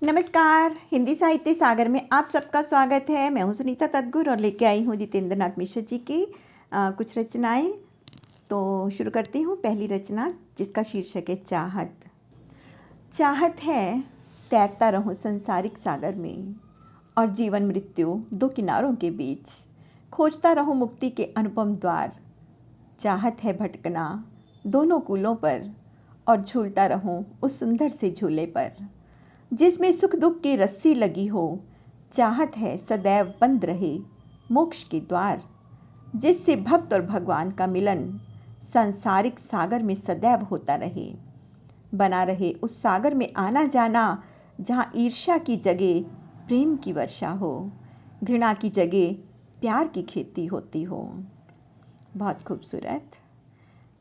नमस्कार। हिंदी साहित्य सागर में आप सबका स्वागत है। मैं हूं सुनीता तदगुर और लेके आई हूं जितेंद्र नाथ मिश्र जी की कुछ रचनाएं। तो शुरू करती हूं। पहली रचना जिसका शीर्षक है चाहत। चाहत है तैरता रहूं संसारिक सागर में और जीवन मृत्यु दो किनारों के बीच खोजता रहूं मुक्ति के अनुपम द्वार। चाहत है भटकना दोनों कूलों पर और झूलता रहूं उस सुंदर से झूले पर जिसमें सुख दुख की रस्सी लगी हो। चाहत है सदैव बंद रहे मोक्ष के द्वार, जिससे भक्त और भगवान का मिलन सांसारिक सागर में सदैव होता रहे। बना रहे उस सागर में आना जाना जहाँ ईर्ष्या की जगह प्रेम की वर्षा हो, घृणा की जगह प्यार की खेती होती हो। बहुत खूबसूरत।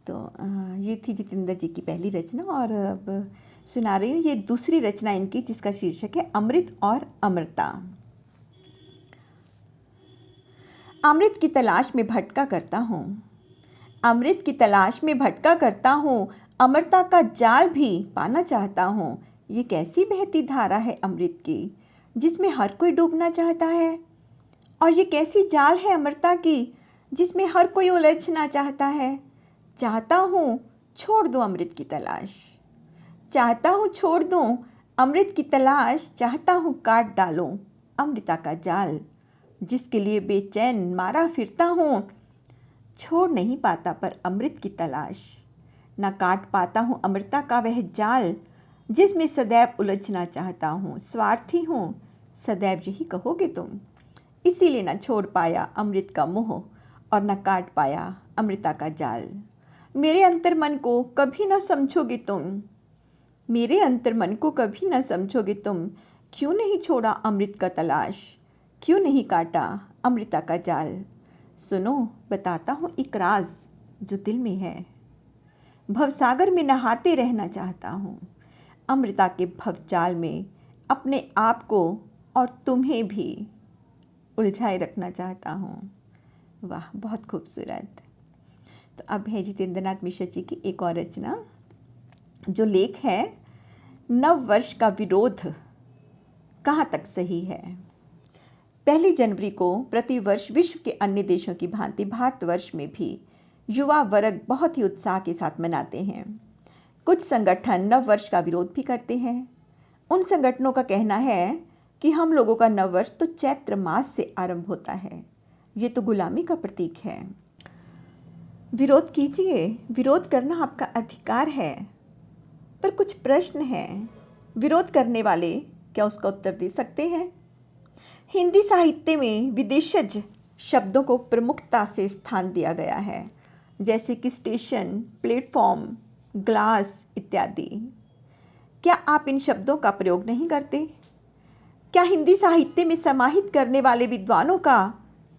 तो ये थी जितेंद्र जी की पहली रचना और अब सुना रही हूँ ये दूसरी रचना इनकी जिसका शीर्षक है अमृत और अमरता। अमृत की तलाश में भटका करता हूँ, अमृत की तलाश में भटका करता हूँ, अमरता का जाल भी पाना चाहता हूँ। ये कैसी बहती धारा है अमृत की जिसमें हर कोई डूबना चाहता है, और ये कैसी जाल है अमरता की जिसमें हर कोई उलझना चाहता है। चाहता हूँ छोड़ दूँ अमृत की तलाश, चाहता हूँ छोड़ दूँ अमृत की तलाश, चाहता हूँ काट डालूँ अमृता का जाल जिसके लिए बेचैन मारा फिरता हूँ। छोड़ नहीं पाता पर अमृत की तलाश, न काट पाता हूँ अमृता का वह जाल जिसमें सदैव उलझना चाहता हूँ। स्वार्थी हूँ सदैव यही कहोगे तुम, इसीलिए न छोड़ पाया अमृत का मोह और न काट पाया अमृता का जाल। मेरे अंतर मन को कभी न समझोगे तुम, मेरे अंतर मन को कभी न समझोगे तुम। क्यों नहीं छोड़ा अमृत का तलाश, क्यों नहीं काटा अमृता का जाल। सुनो बताता हूँ एक राज जो दिल में है, भवसागर में नहाते रहना चाहता हूँ। अमृता के भवजाल में अपने आप को और तुम्हें भी उलझाए रखना चाहता हूँ। वाह, बहुत खूबसूरत। तो अब है जितेंद्र नाथ मिश्र जी की एक और रचना जो लेख है नव वर्ष का विरोध कहाँ तक सही है। 1 जनवरी को प्रतिवर्ष विश्व के अन्य देशों की भांति भारतवर्ष में भी युवा वर्ग बहुत ही उत्साह के साथ मनाते हैं। कुछ संगठन नव वर्ष का विरोध भी करते हैं। उन संगठनों का कहना है कि हम लोगों का नव वर्ष तो चैत्र मास से आरंभ होता है, ये तो गुलामी का प्रतीक है। विरोध कीजिए, विरोध करना आपका अधिकार है, पर कुछ प्रश्न हैं, विरोध करने वाले क्या उसका उत्तर दे सकते हैं। हिंदी साहित्य में विदेशज शब्दों को प्रमुखता से स्थान दिया गया है, जैसे कि स्टेशन, प्लेटफॉर्म, ग्लास इत्यादि। क्या आप इन शब्दों का प्रयोग नहीं करते? क्या हिंदी साहित्य में समाहित करने वाले विद्वानों का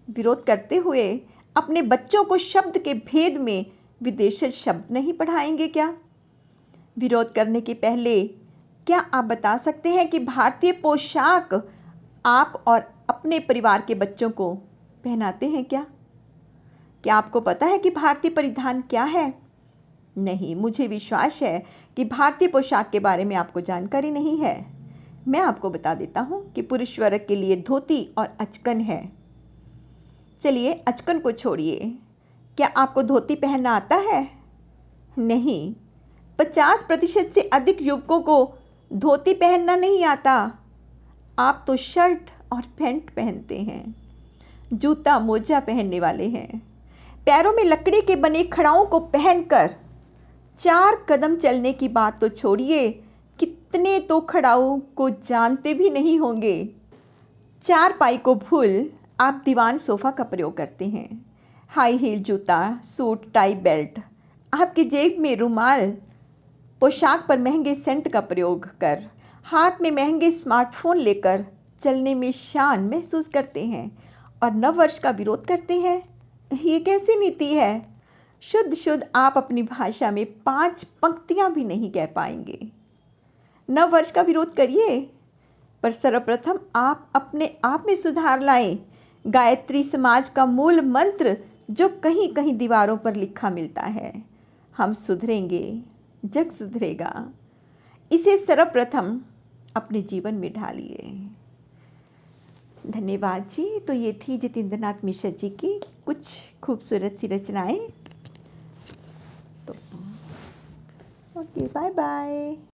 विरोध करते हुए अपने बच्चों को शब्द के भेद में विदेशज शब्द नहीं पढ़ाएंगे क्या? विरोध करने के पहले क्या आप बता सकते हैं कि भारतीय पोशाक आप और अपने परिवार के बच्चों को पहनाते हैं क्या? क्या आपको पता है कि भारतीय परिधान क्या है? नहीं, मुझे विश्वास है कि भारतीय पोशाक के बारे में आपको जानकारी नहीं है। मैं आपको बता देता हूँ कि पुरुष वर्ग के लिए धोती और अचकन है। चलिए अचकन को छोड़िए, क्या आपको धोती पहनना आता है? नहीं, 50% से अधिक युवकों को धोती पहनना नहीं आता। आप तो शर्ट और पैंट पहनते हैं, जूता मोजा पहनने वाले हैं। पैरों में लकड़ी के बने खड़ाओं को पहनकर 4 कदम चलने की बात तो छोड़िए, कितने तो खड़ाओं को जानते भी नहीं होंगे। 4 पाई को भूल आप दीवान सोफा का प्रयोग करते हैं। हाई हील जूता, सूट, टाई, बेल्ट, आपकी जेब में रुमाल, पोशाक पर महंगे सेंट का प्रयोग कर, हाथ में महंगे स्मार्टफोन लेकर चलने में शान महसूस करते हैं और नववर्ष का विरोध करते हैं। ये कैसी नीति है? शुद्ध शुद्ध आप अपनी भाषा में 5 पंक्तियां भी नहीं कह पाएंगे। नववर्ष का विरोध करिए, पर सर्वप्रथम आप अपने आप में सुधार लाएं। गायत्री समाज का मूल मंत्र जो कहीं कहीं दीवारों पर लिखा मिलता है, हम सुधरेंगे जग सुधरेगा। इसे सर्वप्रथम अपने जीवन में ढालिए। धन्यवाद जी। तो ये थी जितेंद्रनाथ मिश्र जी की कुछ खूबसूरत सी रचनाएं। तो ओके, बाय बाय।